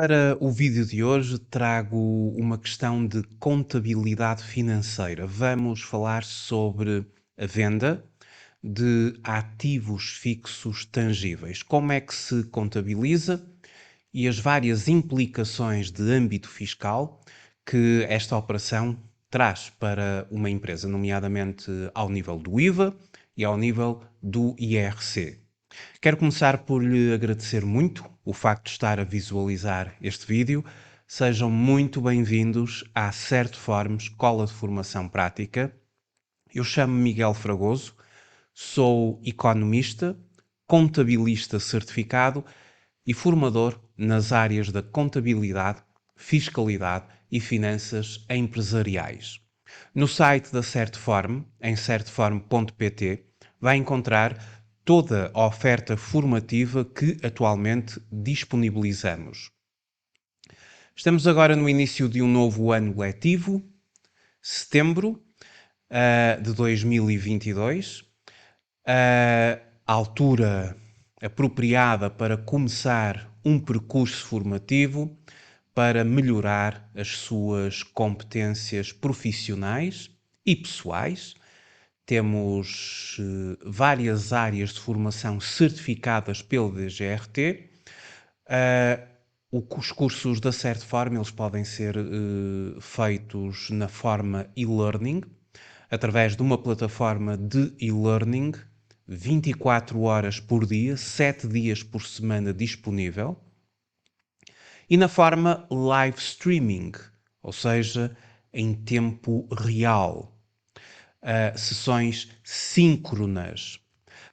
Para o vídeo de hoje trago uma questão de contabilidade financeira. Vamos falar sobre a venda de ativos fixos tangíveis. Como é que se contabiliza e as várias implicações de âmbito fiscal que esta operação traz para uma empresa, nomeadamente ao nível do IVA e ao nível do IRC. Quero começar por lhe agradecer muito o facto de estar a visualizar este vídeo. Sejam muito bem-vindos à Certform Escola de Formação Prática. Eu chamo-me Miguel Fragoso, sou economista, contabilista certificado e formador nas áreas da contabilidade, fiscalidade e finanças empresariais. No site da Certform, em certform.pt, vai encontrar toda a oferta formativa que atualmente disponibilizamos. Estamos agora no início de um novo ano letivo, setembro de 2022, a altura apropriada para começar um percurso formativo para melhorar as suas competências profissionais e pessoais. Temos várias áreas de formação certificadas pelo DGRT. Os cursos da Certform eles podem ser feitos na forma e-learning, através de uma plataforma de e-learning, 24 horas por dia, 7 dias por semana disponível, e na forma live streaming, ou seja, em tempo real. Sessões síncronas.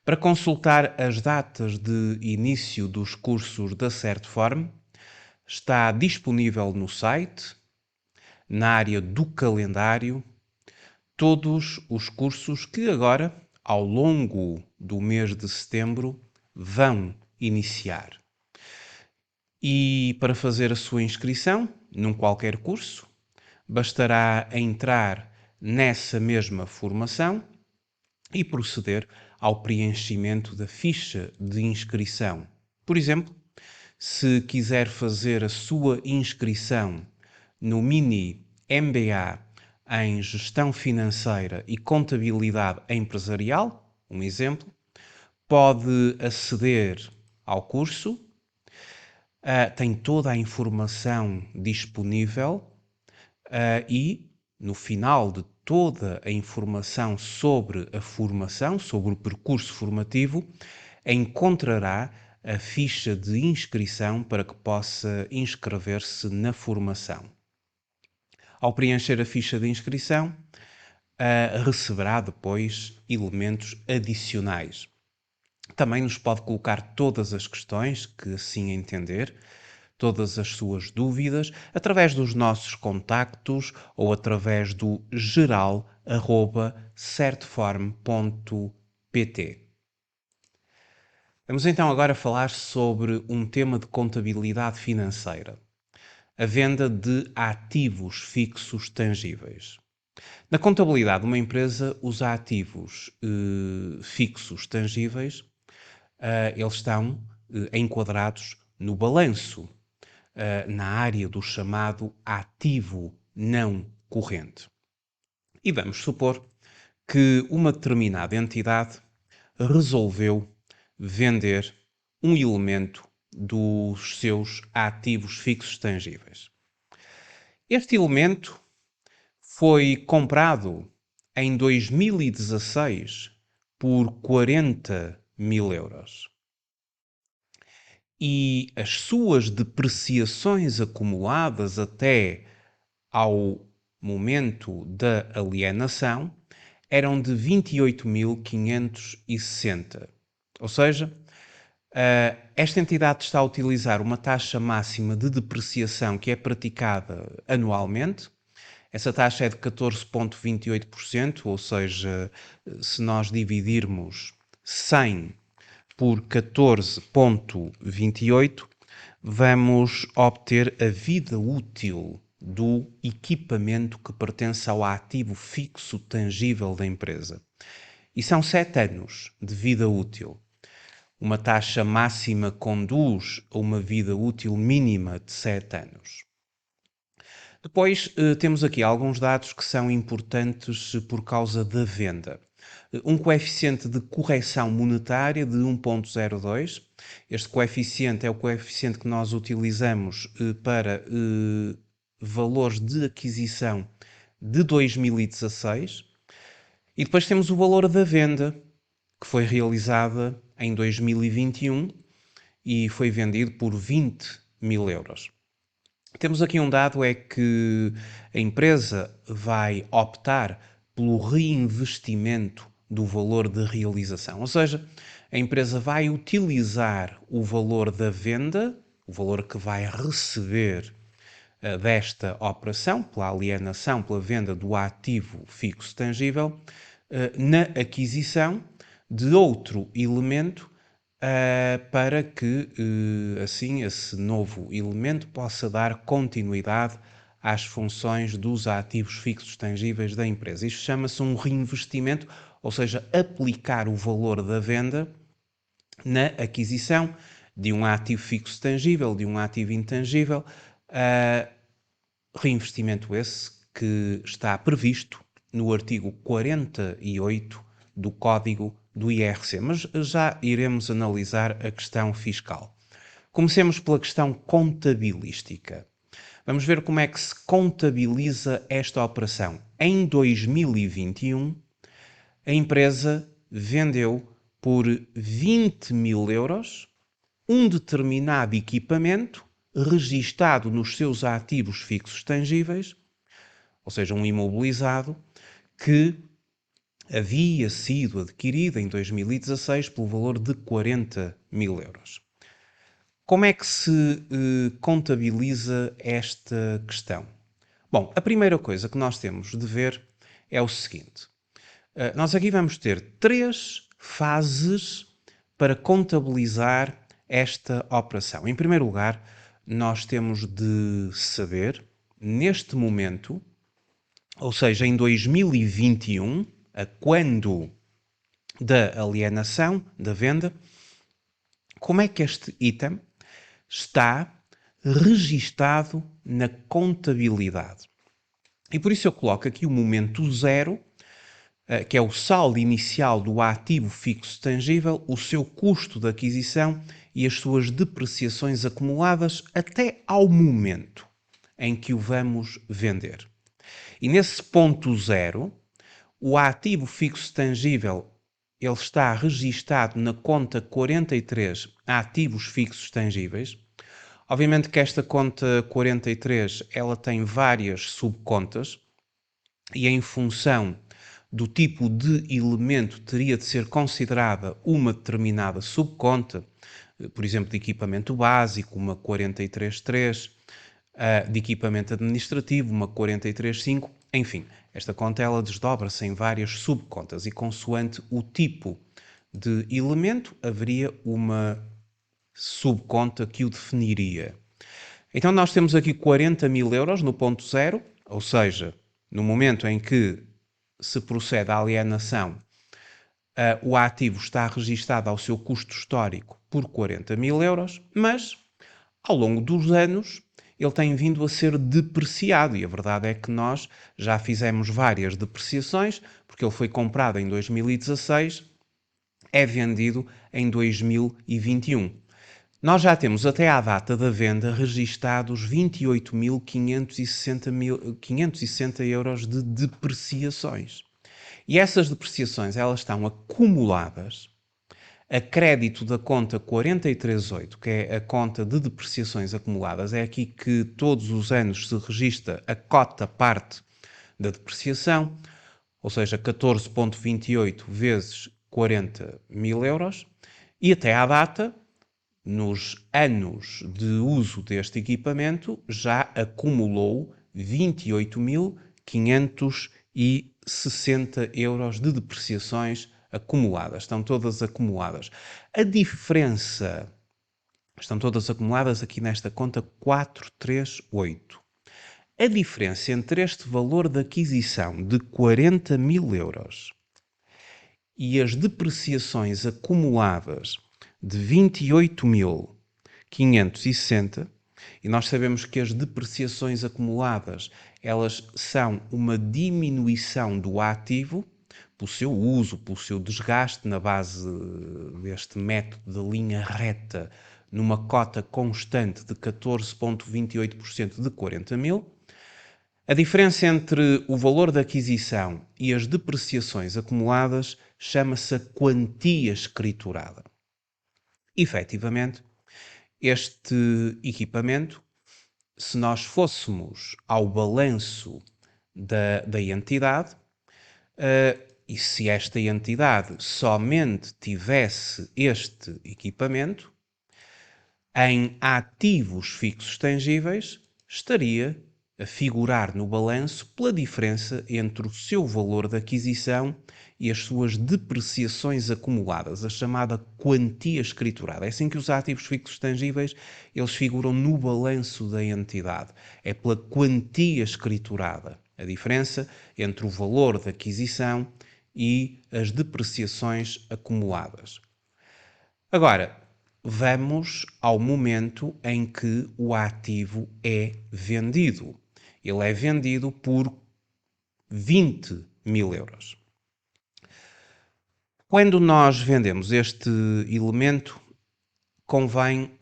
Para consultar as datas de início dos cursos da Certform, está disponível no site, na área do calendário, todos os cursos que agora, ao longo do mês de setembro, vão iniciar. E para fazer a sua inscrição, num qualquer curso, bastará entrar nessa mesma formação e proceder ao preenchimento da ficha de inscrição. Por exemplo, se quiser fazer a sua inscrição no mini MBA em Gestão Financeira e Contabilidade Empresarial, um exemplo, pode aceder ao curso, tem toda a informação disponível e, no final de toda a informação sobre a formação, sobre o percurso formativo, encontrará a ficha de inscrição para que possa inscrever-se na formação. Ao preencher a ficha de inscrição, receberá depois elementos adicionais. Também nos pode colocar todas as questões que assim entender, todas as suas dúvidas, através dos nossos contactos ou através do geral@certform.pt. Vamos então agora falar sobre um tema de contabilidade financeira: a venda de ativos fixos tangíveis. Na contabilidade, uma empresa usa ativos fixos tangíveis, eles estão enquadrados no balanço, na área do chamado ativo não corrente. E vamos supor que uma determinada entidade resolveu vender um elemento dos seus ativos fixos tangíveis. Este elemento foi comprado em 2016 por 40 mil euros. E as suas depreciações acumuladas até ao momento da alienação eram de 28.560. Ou seja, esta entidade está a utilizar uma taxa máxima de depreciação que é praticada anualmente. Essa taxa é de 14,28%, ou seja, se nós dividirmos 100 por 14,28, vamos obter a vida útil do equipamento que pertence ao ativo fixo tangível da empresa. E são 7 anos de vida útil. uma taxa máxima conduz a uma vida útil mínima de 7 anos. Depois temos aqui alguns dados que são importantes por causa da venda. Um coeficiente de correção monetária de 1,02. Este coeficiente é o coeficiente que nós utilizamos para valores de aquisição de 2016. E depois temos o valor da venda, que foi realizada em 2021 e foi vendido por 20.000 euros. Temos aqui um dado, é que a empresa vai optar pelo reinvestimento do valor de realização, ou seja, a empresa vai utilizar o valor da venda, o valor que vai receber desta operação, pela alienação, pela venda do ativo fixo tangível, na aquisição de outro elemento para que, assim, esse novo elemento possa dar continuidade às funções dos ativos fixos tangíveis da empresa. Isto chama-se um reinvestimento, ou seja, aplicar o valor da venda na aquisição de um ativo fixo tangível, de um ativo intangível, reinvestimento esse que está previsto no artigo 48 do Código do IRC, mas já iremos analisar a questão fiscal. Comecemos pela questão contabilística. Vamos ver como é que se contabiliza esta operação. Em 2021, a empresa vendeu por 20.000 euros um determinado equipamento registado nos seus ativos fixos tangíveis, ou seja, um imobilizado, que havia sido adquirido em 2016 pelo valor de 40.000 euros. Como é que se contabiliza esta questão? Bom, a primeira coisa que nós temos de ver é o seguinte. Nós aqui vamos ter 3 fases para contabilizar esta operação. Em primeiro lugar, nós temos de saber, neste momento, ou seja, em 2021, a quando da alienação, da venda, como é que este item está registado na contabilidade. E por isso eu coloco aqui o momento 0, que é o saldo inicial do ativo fixo tangível, o seu custo de aquisição e as suas depreciações acumuladas até ao momento em que o vamos vender. E nesse ponto 0, o ativo fixo tangível ele está registado na conta 43 ativos fixos tangíveis. Obviamente que esta conta 43 ela tem várias subcontas e em função do tipo de elemento teria de ser considerada uma determinada subconta, por exemplo, de equipamento básico, uma 43.3, de equipamento administrativo, uma 43.5, enfim, esta conta ela desdobra-se em várias subcontas e consoante o tipo de elemento haveria uma subconta que o definiria. Então nós temos aqui 40.000 euros no ponto 0, ou seja, no momento em que se procede à alienação, o ativo está registado ao seu custo histórico por 40.000 euros, mas ao longo dos anos ele tem vindo a ser depreciado e a verdade é que nós já fizemos várias depreciações, porque ele foi comprado em 2016, é vendido em 2021. Nós já temos até à data da venda registados 28.560 euros de depreciações. E essas depreciações elas estão acumuladas a crédito da conta 438, que é a conta de depreciações acumuladas. É aqui que todos os anos se registra a cota parte da depreciação, ou seja, 14,28 vezes 40.000 euros, e até à data, nos anos de uso deste equipamento, já acumulou 28.560 euros de depreciações acumuladas. Estão todas acumuladas. A diferença, estão todas acumuladas aqui nesta conta 438. A diferença entre este valor de aquisição de 40.000 euros e as depreciações acumuladas de 28.560, e nós sabemos que as depreciações acumuladas, elas são uma diminuição do ativo pelo seu uso, pelo seu desgaste na base deste método de linha reta, numa cota constante de 14,28% de 40 mil. A diferença entre o valor da aquisição e as depreciações acumuladas chama-se a quantia escriturada. Efetivamente, este equipamento, se nós fôssemos ao balanço da entidade, e se esta entidade somente tivesse este equipamento, em ativos fixos tangíveis, estaria a figurar no balanço pela diferença entre o seu valor de aquisição e as suas depreciações acumuladas, a chamada quantia escriturada. É assim que os ativos fixos tangíveis, eles figuram no balanço da entidade. É pela quantia escriturada, a diferença entre o valor de aquisição e as depreciações acumuladas. Agora, vamos ao momento em que o ativo é vendido. Ele é vendido por 20 mil euros. Quando nós vendemos este elemento, convém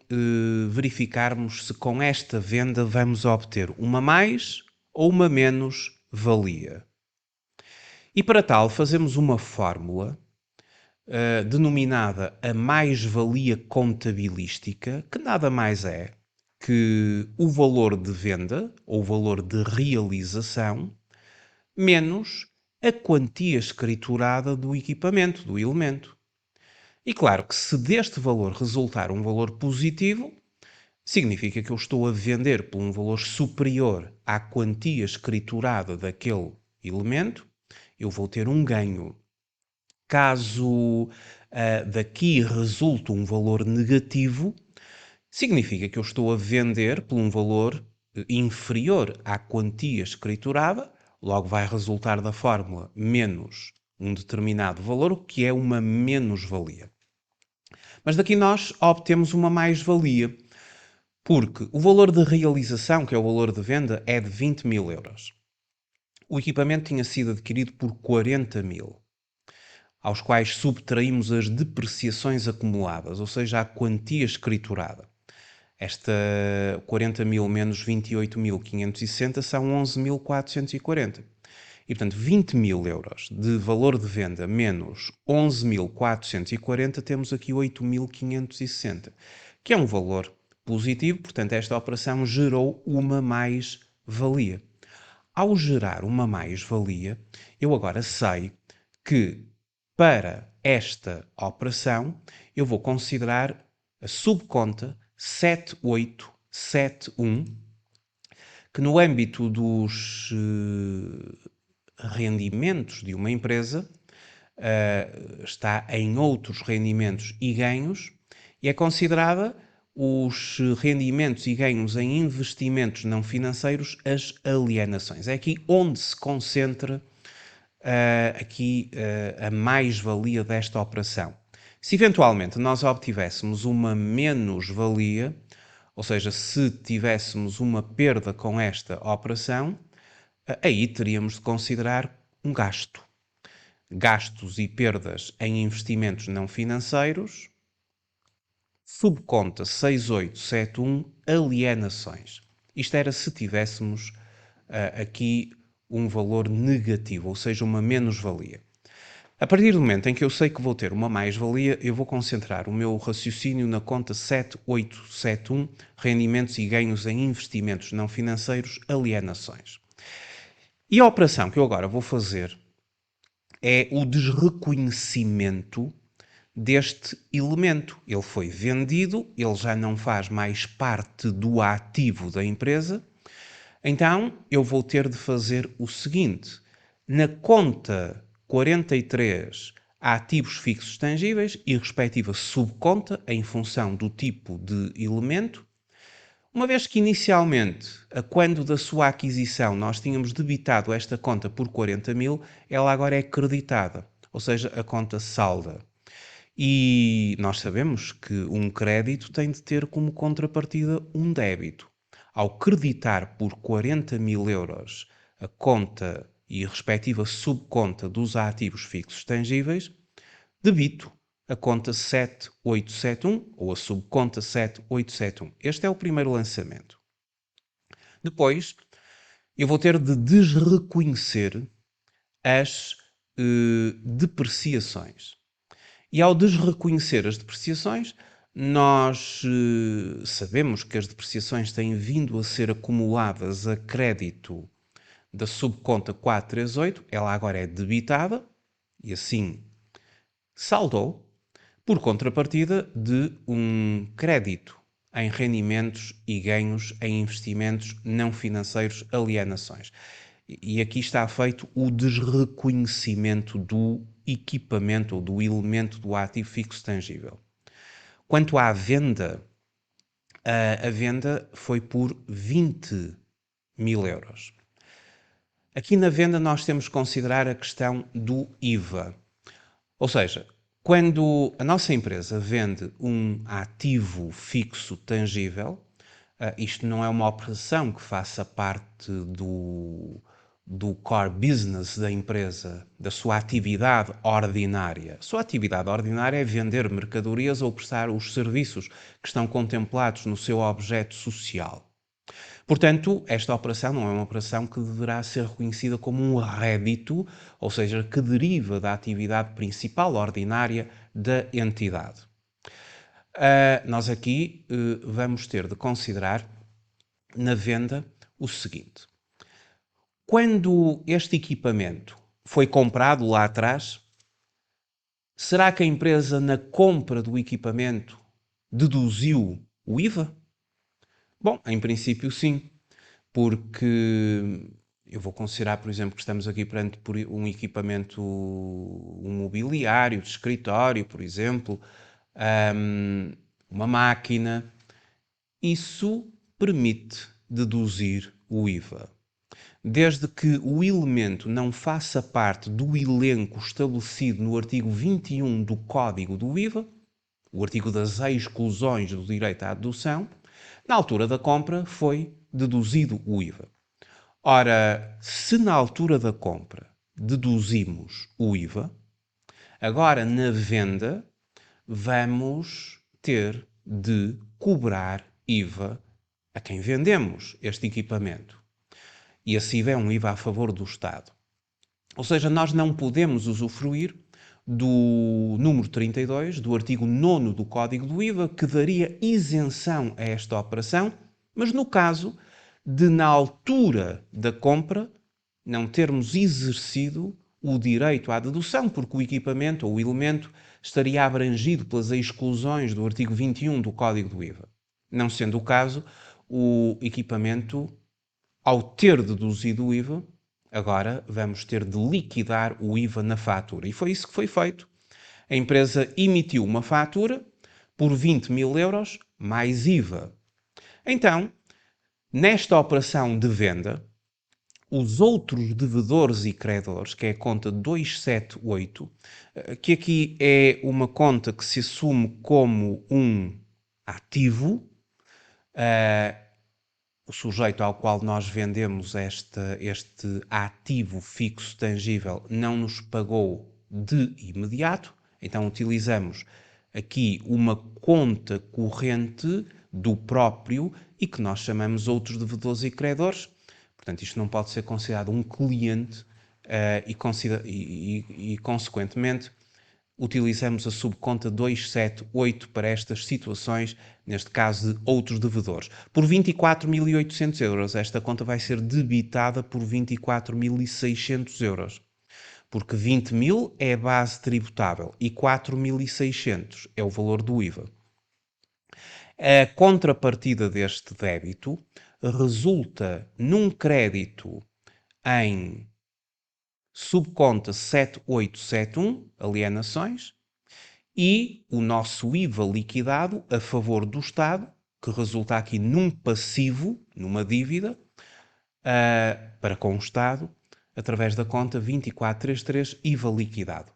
verificarmos se com esta venda vamos obter uma mais ou uma menos valia. E para tal fazemos uma fórmula denominada a mais-valia contabilística, que nada mais é que o valor de venda ou valor de realização menos a quantia escriturada do equipamento, do elemento. E claro que se deste valor resultar um valor positivo, significa que eu estou a vender por um valor superior à quantia escriturada daquele elemento, eu vou ter um ganho. Caso daqui resulte um valor negativo, significa que eu estou a vender por um valor inferior à quantia escriturada, logo vai resultar da fórmula menos um determinado valor, o que é uma menos-valia. Mas daqui nós obtemos uma mais-valia, porque o valor de realização, que é o valor de venda, é de 20 mil euros. O equipamento tinha sido adquirido por 40 mil, aos quais subtraímos as depreciações acumuladas, ou seja, a quantia escriturada. Esta 40 mil menos 28.560 são 11.440. E, portanto, 20 mil euros de valor de venda menos 11.440, temos aqui 8.560, que é um valor positivo. Portanto, esta operação gerou uma mais-valia. Ao gerar uma mais-valia, eu agora sei que para esta operação eu vou considerar a subconta 7871, que no âmbito dos rendimentos de uma empresa está em outros rendimentos e ganhos, e é considerada os rendimentos e ganhos em investimentos não financeiros, as alienações. É aqui onde se concentra a mais-valia desta operação. Se eventualmente nós obtivéssemos uma menos-valia, ou seja, se tivéssemos uma perda com esta operação, aí teríamos de considerar um gasto. Gastos e perdas em investimentos não financeiros, subconta 6871, alienações. Isto era se tivéssemos aqui um valor negativo, ou seja, uma menos-valia. A partir do momento em que eu sei que vou ter uma mais-valia, eu vou concentrar o meu raciocínio na conta 7871, rendimentos e ganhos em investimentos não financeiros, alienações. E a operação que eu agora vou fazer é o desreconhecimento deste elemento. Ele foi vendido, ele já não faz mais parte do ativo da empresa, então eu vou ter de fazer o seguinte: na conta 43 ativos fixos tangíveis e respectiva subconta em função do tipo de elemento, uma vez que inicialmente, a quando da sua aquisição, nós tínhamos debitado esta conta por 40 mil, ela agora é creditada, ou seja, a conta salda. E nós sabemos que um crédito tem de ter como contrapartida um débito. Ao creditar por 40.000 euros a conta e a respectiva subconta dos ativos fixos tangíveis, debito a conta 7871 ou a subconta 7871. Este é o primeiro lançamento. Depois, eu vou ter de desreconhecer as depreciações. E ao desreconhecer as depreciações, nós sabemos que as depreciações têm vindo a ser acumuladas a crédito da subconta 438, ela agora é debitada, e assim saldou, por contrapartida de um crédito em rendimentos e ganhos em investimentos não financeiros, alienações. E aqui está feito o desreconhecimento do equipamento ou do elemento do ativo fixo tangível. Quanto à venda, a venda foi por 20.000 euros. Aqui na venda nós temos que considerar a questão do IVA. Ou seja, quando a nossa empresa vende um ativo fixo tangível, isto não é uma operação que faça parte do core business da empresa, da sua atividade ordinária. A sua atividade ordinária é vender mercadorias ou prestar os serviços que estão contemplados no seu objeto social. Portanto, esta operação não é uma operação que deverá ser reconhecida como um rédito, ou seja, que deriva da atividade principal ordinária da entidade. Nós aqui vamos ter de considerar na venda o seguinte: quando este equipamento foi comprado lá atrás, será que a empresa na compra do equipamento deduziu o IVA? Bom, em princípio sim, porque eu vou considerar, por exemplo, que estamos aqui perante um equipamento mobiliário, de escritório, por exemplo, uma máquina. Isso permite deduzir o IVA. Desde que o elemento não faça parte do elenco estabelecido no artigo 21 do Código do IVA, o artigo das exclusões do direito à dedução, na altura da compra foi deduzido o IVA. Ora, se na altura da compra deduzimos o IVA, agora na venda vamos ter de cobrar IVA a quem vendemos este equipamento. E esse IVA é um IVA a favor do Estado. Ou seja, nós não podemos usufruir do número 32 do artigo 9º do Código do IVA, que daria isenção a esta operação, mas no caso de, na altura da compra, não termos exercido o direito à dedução, porque o equipamento ou o elemento estaria abrangido pelas exclusões do artigo 21 do Código do IVA. Não sendo o caso, o equipamento, ao ter deduzido o IVA, agora vamos ter de liquidar o IVA na fatura. E foi isso que foi feito. A empresa emitiu uma fatura por 20.000 euros mais IVA. Então, nesta operação de venda, os outros devedores e credores, que é a conta 278, que aqui é uma conta que se assume como um ativo, o sujeito ao qual nós vendemos este ativo fixo tangível não nos pagou de imediato, então utilizamos aqui uma conta corrente do próprio e que nós chamamos outros devedores e credores. Portanto, isto não pode ser considerado um cliente e, consequentemente, utilizamos a subconta 278 para estas situações, neste caso de outros devedores. Por 24.800 euros, esta conta vai ser debitada por 24.600 euros. Porque 20.000 é a base tributável e 4.600 é o valor do IVA. A contrapartida deste débito resulta num crédito em subconta 7871, alienações, e o nosso IVA liquidado a favor do Estado, que resulta aqui num passivo, numa dívida, para com o Estado, através da conta 2433, IVA liquidado.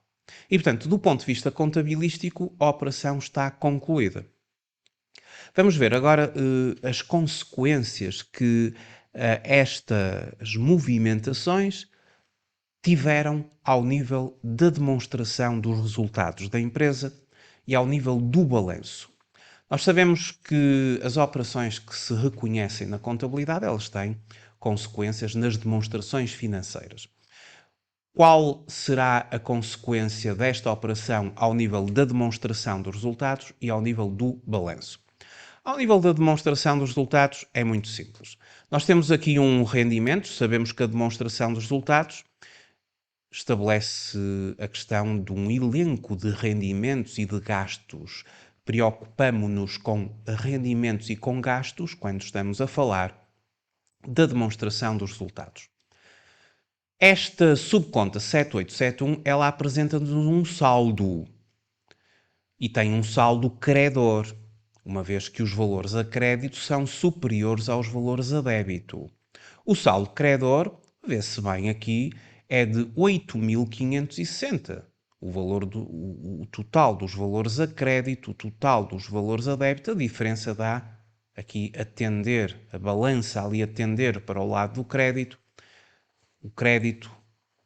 E, portanto, do ponto de vista contabilístico, a operação está concluída. Vamos ver agora as consequências que estas movimentações tiveram ao nível da demonstração dos resultados da empresa e ao nível do balanço. Nós sabemos que as operações que se reconhecem na contabilidade, elas têm consequências nas demonstrações financeiras. Qual será a consequência desta operação ao nível da demonstração dos resultados e ao nível do balanço? Ao nível da demonstração dos resultados é muito simples. Nós temos aqui um rendimento, sabemos que a demonstração dos resultados estabelece a questão de um elenco de rendimentos e de gastos. Preocupamo-nos com rendimentos e com gastos quando estamos a falar da demonstração dos resultados. Esta subconta 7871, ela apresenta-nos um saldo e tem um saldo credor, uma vez que os valores a crédito são superiores aos valores a débito. O saldo credor, vê-se bem aqui, é de 8.560. O valor o total dos valores a crédito, o total dos valores a débito, a diferença dá aqui a tender, a balança ali a tender para o lado do crédito, o crédito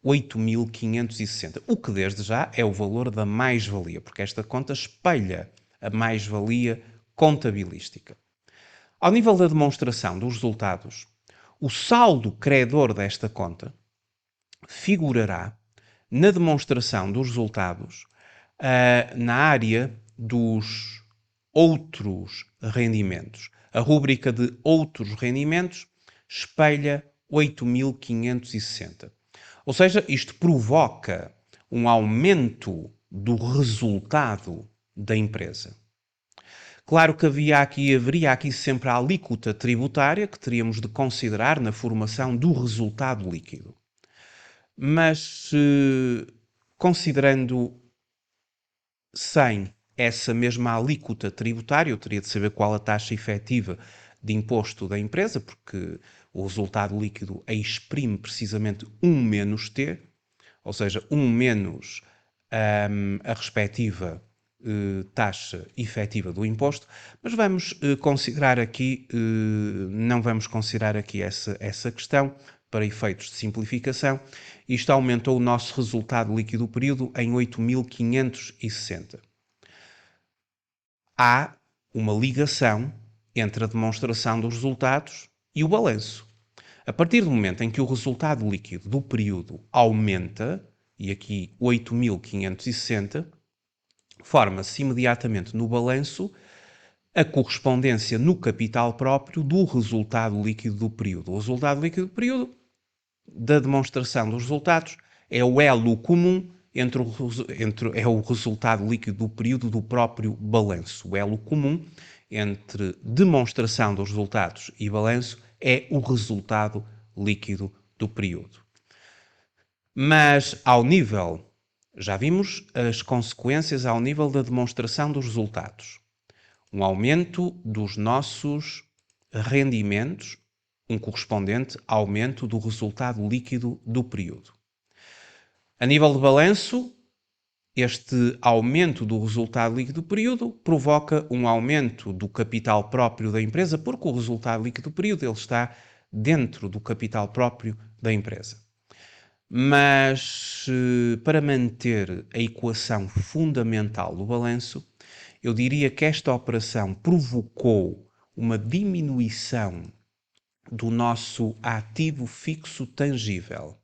8.560, o que desde já é o valor da mais-valia, porque esta conta espelha a mais-valia contabilística. Ao nível da demonstração dos resultados, o saldo credor desta conta figurará na demonstração dos resultados na área dos outros rendimentos. A rúbrica de outros rendimentos espelha 8.560. Ou seja, isto provoca um aumento do resultado da empresa. Claro que haveria aqui sempre a alíquota tributária que teríamos de considerar na formação do resultado líquido. Mas, considerando sem essa mesma alíquota tributária, eu teria de saber qual a taxa efetiva de imposto da empresa, porque o resultado líquido exprime precisamente 1 menos T, ou seja, 1 menos a respectiva taxa efetiva do imposto, mas vamos considerar aqui, não vamos considerar aqui essa questão para efeitos de simplificação. Isto aumentou o nosso resultado líquido do período em 8.560. Há uma ligação entre a demonstração dos resultados e o balanço. A partir do momento em que o resultado líquido do período aumenta, e aqui 8.560, forma-se imediatamente no balanço a correspondência no capital próprio do resultado líquido do período. O resultado líquido do período da demonstração dos resultados é o elo comum é o resultado líquido do período do próprio balanço. O elo comum entre demonstração dos resultados e balanço é o resultado líquido do período. Mas ao nível, já vimos as consequências ao nível da demonstração dos resultados. Um aumento dos nossos rendimentos, um correspondente aumento do resultado líquido do período. A nível de balanço, este aumento do resultado líquido do período provoca um aumento do capital próprio da empresa, porque o resultado líquido do período ele está dentro do capital próprio da empresa. Mas para manter a equação fundamental do balanço, eu diria que esta operação provocou uma diminuição do nosso ativo fixo tangível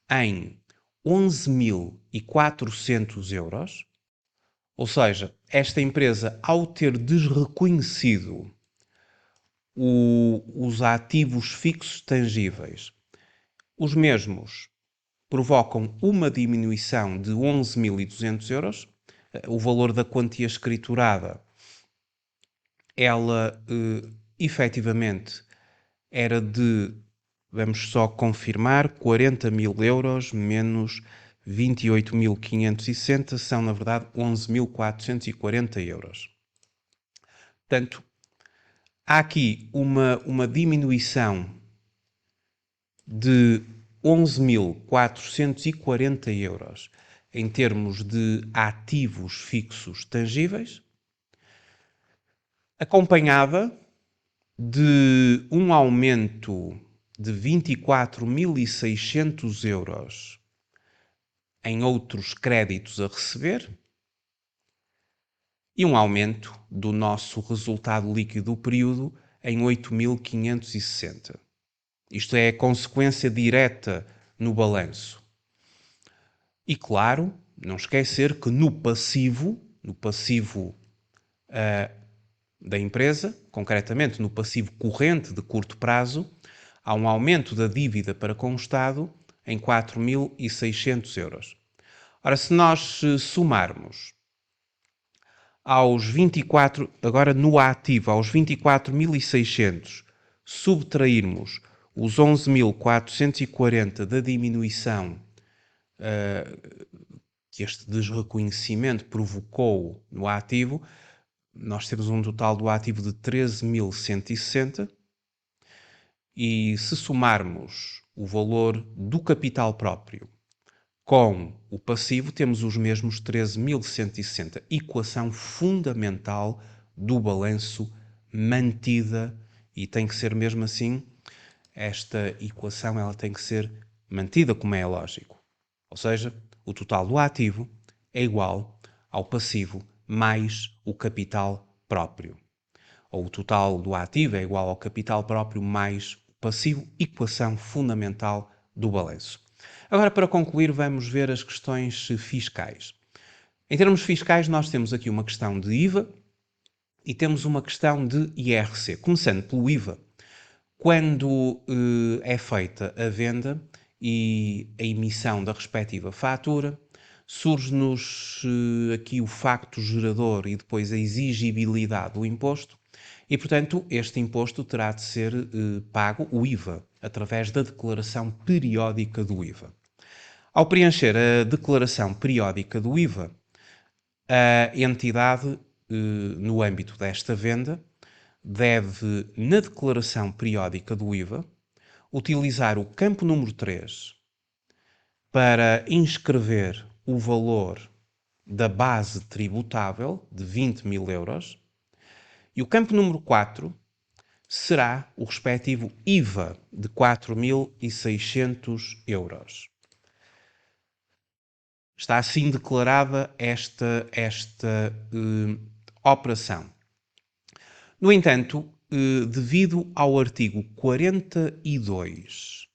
em 11.400 euros, ou seja, esta empresa, ao ter desreconhecido os ativos fixos tangíveis, os mesmos provocam uma diminuição de 11.200 euros. O valor da quantia escriturada, ela efetivamente era de, vamos só confirmar, 40.000 euros menos 28.560 são, na verdade, 11.440 euros. Portanto, há aqui uma diminuição de 11.440 euros em termos de ativos fixos tangíveis, acompanhada de um aumento de 24.600 euros em outros créditos a receber e um aumento do nosso resultado líquido do período em 8.560. Isto é a consequência direta no balanço. E claro, não esquecer que no passivo da empresa, concretamente no passivo corrente de curto prazo, há um aumento da dívida para com o Estado em 4.600 euros. Ora, se nós somarmos aos 24, agora no ativo, aos 24.600, subtrairmos os 11.440 da diminuição que este desreconhecimento provocou no ativo, nós temos um total do ativo de 13.160 e se somarmos o valor do capital próprio com o passivo, temos os mesmos 13.160. Equação fundamental do balanço mantida, e tem que ser mesmo assim, esta equação ela tem que ser mantida como é lógico. Ou seja, o total do ativo é igual ao passivo mais o capital próprio. Ou o total do ativo é igual ao capital próprio mais o passivo, equação fundamental do balanço. Agora, para concluir, vamos ver as questões fiscais. Em termos fiscais, nós temos aqui uma questão de IVA e temos uma questão de IRC. Começando pelo IVA, quando é feita a venda e a emissão da respectiva fatura, surge-nos aqui o facto gerador e depois a exigibilidade do imposto e, portanto, este imposto terá de ser pago, o IVA, através da declaração periódica do IVA. Ao preencher a declaração periódica do IVA, a entidade, no âmbito desta venda, deve, na declaração periódica do IVA, utilizar o campo número 3 para inscrever o valor da base tributável de 20.000 euros e o campo número 4 será o respectivo IVA de 4.600 euros. Está assim declarada esta operação. No entanto, devido ao artigo 42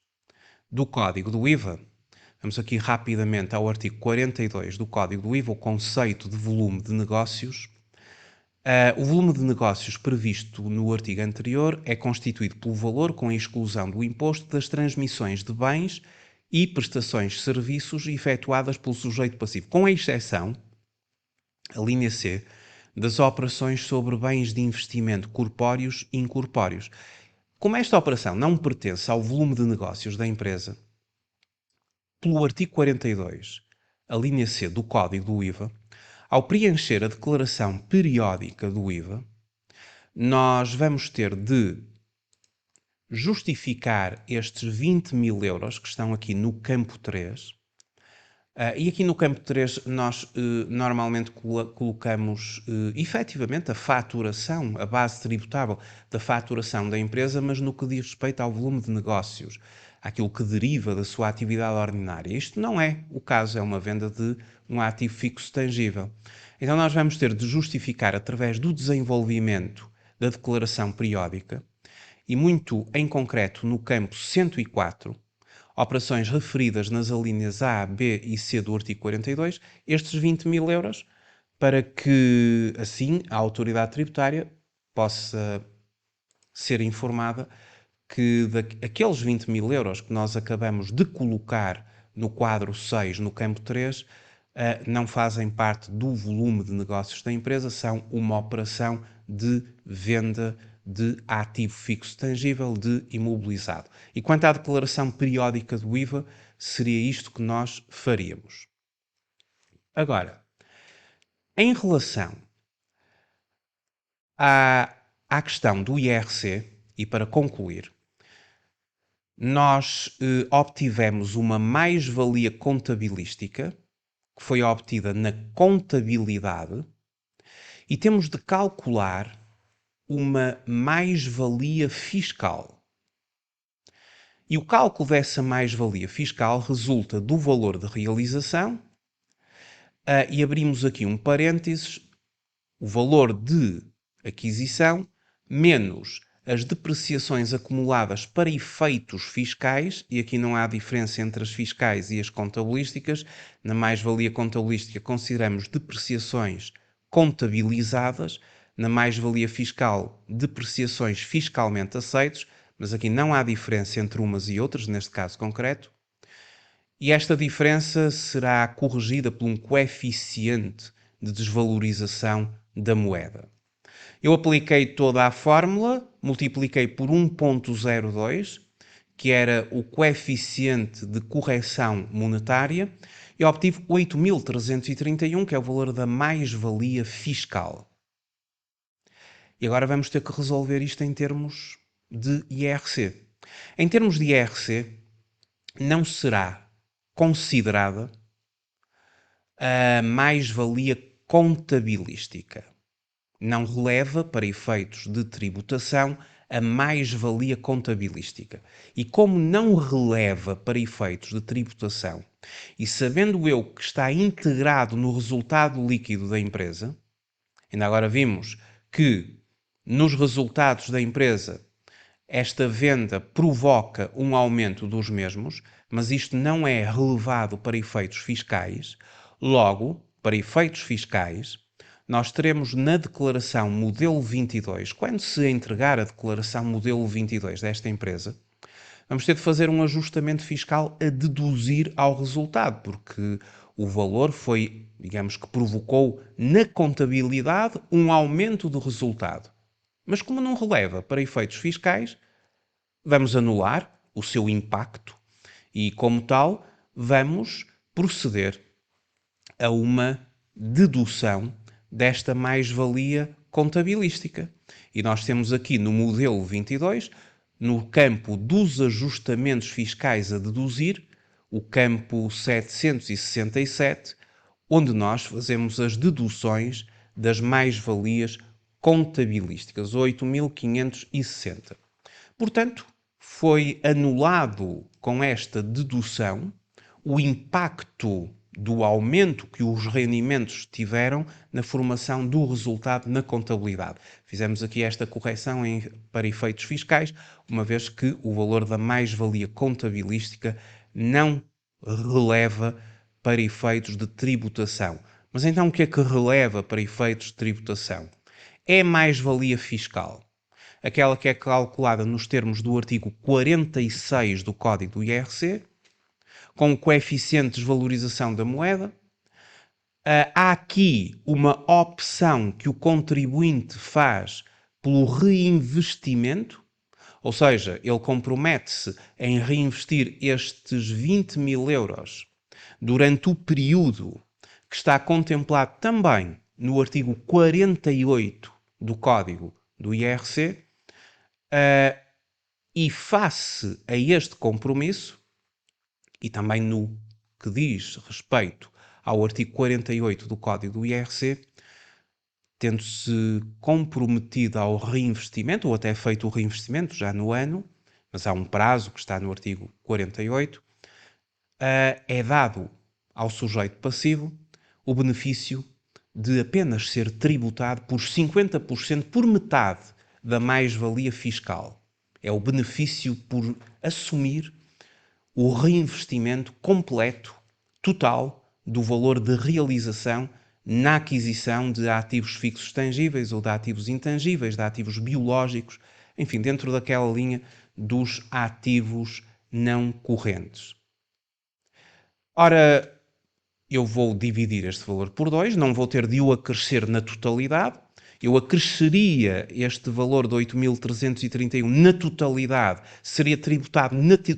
do Código do IVA, vamos aqui rapidamente ao artigo 42 do Código do IVA, o conceito de volume de negócios. O volume de negócios previsto no artigo anterior é constituído pelo valor com a exclusão do imposto das transmissões de bens e prestações de serviços efetuadas pelo sujeito passivo, com a exceção, a linha C, das operações sobre bens de investimento corpóreos e incorpóreos. Como esta operação não pertence ao volume de negócios da empresa, pelo artigo 42, a linha C do Código do IVA, ao preencher a declaração periódica do IVA, nós vamos ter de justificar estes 20.000 euros que estão aqui no campo 3. E aqui no campo 3 nós normalmente colocamos efetivamente a faturação, a base tributável da faturação da empresa, mas no que diz respeito ao volume de negócios, aquilo que deriva da sua atividade ordinária. Isto não é o caso, é uma venda de um ativo fixo tangível. Então nós vamos ter de justificar através do desenvolvimento da declaração periódica e muito em concreto no campo 104, operações referidas nas alíneas A, B e C do artigo 42, estes 20.000 euros, para que, assim, a autoridade tributária possa ser informada que aqueles 20.000 euros que nós acabamos de colocar no quadro 6, no campo 3, não fazem parte do volume de negócios da empresa, são uma operação de venda de ativo fixo tangível de imobilizado. E quanto à declaração periódica do IVA, seria isto que nós faríamos. Agora, em relação à questão do IRC, e para concluir, nós obtivemos uma mais-valia contabilística que foi obtida na contabilidade e temos de calcular uma mais-valia fiscal. E o cálculo dessa mais-valia fiscal resulta do valor de realização, e abrimos aqui um parênteses, o valor de aquisição menos as depreciações acumuladas para efeitos fiscais, e aqui não há diferença entre as fiscais e as contabilísticas. Na mais-valia contabilística consideramos depreciações contabilizadas, na mais-valia fiscal, depreciações fiscalmente aceitas, mas aqui não há diferença entre umas e outras, neste caso concreto. E esta diferença será corrigida por um coeficiente de desvalorização da moeda. Eu apliquei toda a fórmula, multipliquei por 1,02, que era o coeficiente de correção monetária, e obtive 8.331, que é o valor da mais-valia fiscal. E agora vamos ter que resolver isto em termos de IRC. Em termos de IRC, não será considerada a mais-valia contabilística. Não releva, para efeitos de tributação, a mais-valia contabilística. E como não releva para efeitos de tributação, e sabendo eu que está integrado no resultado líquido da empresa, ainda agora vimos que nos resultados da empresa esta venda provoca um aumento dos mesmos, mas isto não é relevado para efeitos fiscais. Logo, para efeitos fiscais, nós teremos na declaração modelo 22, quando se entregar a declaração modelo 22 desta empresa, vamos ter de fazer um ajustamento fiscal a deduzir ao resultado, porque o valor foi, digamos que provocou na contabilidade um aumento do resultado. Mas como não releva para efeitos fiscais, vamos anular o seu impacto e, como tal, vamos proceder a uma dedução desta mais-valia contabilística. E nós temos aqui no modelo 22, no campo dos ajustamentos fiscais a deduzir, o campo 767, onde nós fazemos as deduções das mais-valias contabilísticas, 8.560. Portanto, foi anulado com esta dedução o impacto do aumento que os rendimentos tiveram na formação do resultado na contabilidade. Fizemos aqui esta correção para efeitos fiscais, uma vez que o valor da mais-valia contabilística não releva para efeitos de tributação. Mas então o que é que releva para efeitos de tributação? É mais-valia fiscal. Aquela que é calculada nos termos do artigo 46 do Código do IRC, com o coeficiente de desvalorização da moeda. Há aqui uma opção que o contribuinte faz pelo reinvestimento, ou seja, ele compromete-se em reinvestir estes 20.000 euros durante o período que está contemplado também no artigo 48 do Código do IRC, e face a este compromisso, e também no que diz respeito ao artigo 48 do Código do IRC, tendo-se comprometido ao reinvestimento, ou até feito o reinvestimento já no ano, mas há um prazo que está no artigo 48, é dado ao sujeito passivo o benefício de apenas ser tributado por 50%, por metade da mais-valia fiscal. É o benefício por assumir o reinvestimento completo, total, do valor de realização na aquisição de ativos fixos tangíveis ou de ativos intangíveis, de ativos biológicos, enfim, dentro daquela linha dos ativos não correntes. Ora, eu vou dividir este valor por 2, não vou ter de o acrescer na totalidade. Eu acresceria este valor de 8.331 na totalidade, seria tributado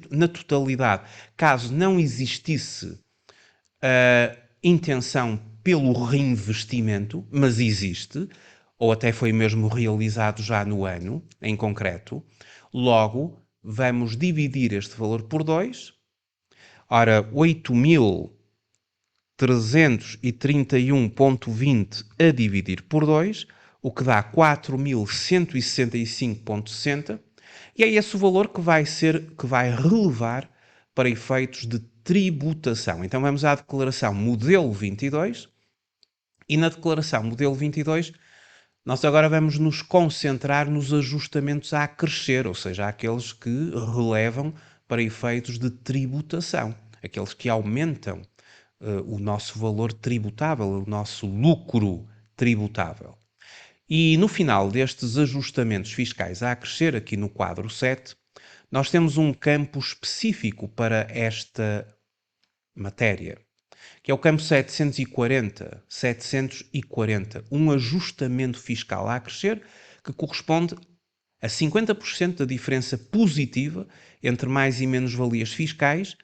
na totalidade, caso não existisse a intenção pelo reinvestimento, mas existe, ou até foi mesmo realizado já no ano, em concreto. Logo, vamos dividir este valor por 2. Ora, 8.000 331,20 a dividir por 2, o que dá 4.165,60, e é esse o valor que vai relevar para efeitos de tributação. Então vamos à declaração modelo 22, e na declaração modelo 22 nós agora vamos nos concentrar nos ajustamentos a acrescer, ou seja, aqueles que relevam para efeitos de tributação, aqueles que aumentam o nosso valor tributável, o nosso lucro tributável. E no final destes ajustamentos fiscais a acrescer, aqui no quadro 7, nós temos um campo específico para esta matéria, que é o campo 740, um ajustamento fiscal a acrescer que corresponde a 50% da diferença positiva entre mais e menos valias fiscais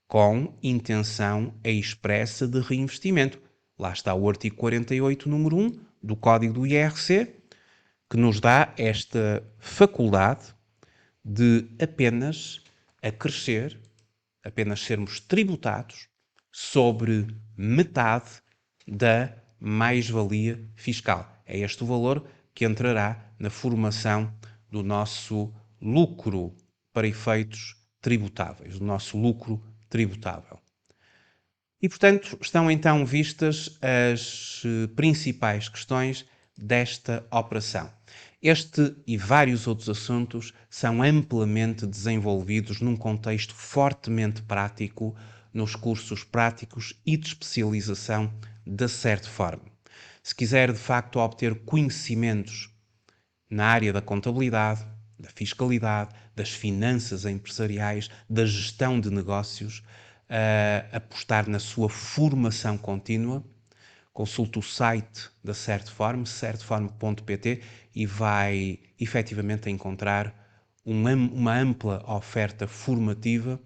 com intenção expressa de reinvestimento. Lá está o artigo 48, número 1 do Código do IRC, que nos dá esta faculdade de apenas acrescer, apenas sermos tributados sobre metade da mais-valia fiscal. É este o valor que entrará na formação do nosso lucro para efeitos tributáveis, do nosso lucro tributável. E, portanto, estão então vistas as principais questões desta operação. Este e vários outros assuntos são amplamente desenvolvidos num contexto fortemente prático nos cursos práticos e de especialização da Certform. Se quiser, de facto, obter conhecimentos na área da contabilidade, da fiscalidade, das finanças empresariais, da gestão de negócios, apostar na sua formação contínua, consulte o site da Certform, certform.pt, e vai efetivamente encontrar uma ampla oferta formativa,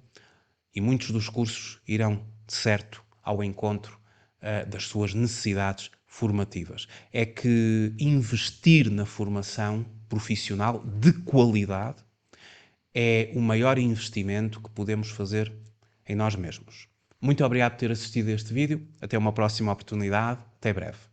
e muitos dos cursos irão, de certo, ao encontro das suas necessidades formativas. É que investir na formação profissional de qualidade é o maior investimento que podemos fazer em nós mesmos. Muito obrigado por ter assistido a este vídeo. Até uma próxima oportunidade. Até breve.